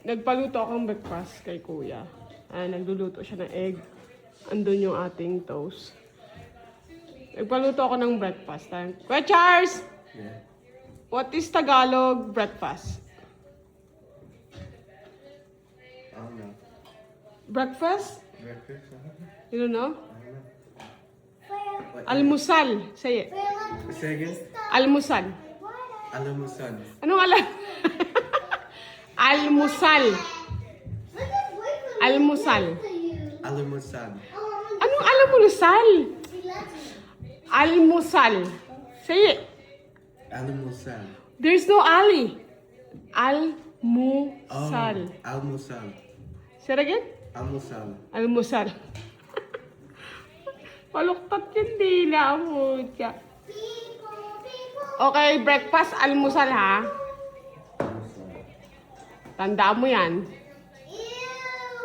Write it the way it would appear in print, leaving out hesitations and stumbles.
Nagpaluto akong breakfast kay kuya. Nagluluto siya ng egg. Andun yung ating toast. Nagpaluto ako ng breakfast. Kuya Charles! Yeah. What is Tagalog breakfast? I don't know. Breakfast? Breakfast? You don't know? I don't know. What, Almusal. Say it. say again? Almusal. Alamusan. Anong alam? Almusal. Almusal. Alamusan. Anong almusal? Almusal. Say it. Alamusan. There's no ali. Almusal. Almusan. Say it again. Almusan. Almusal. Paluktat yung dila mo. Okay, breakfast, almusal ha. Tandaan mo yan.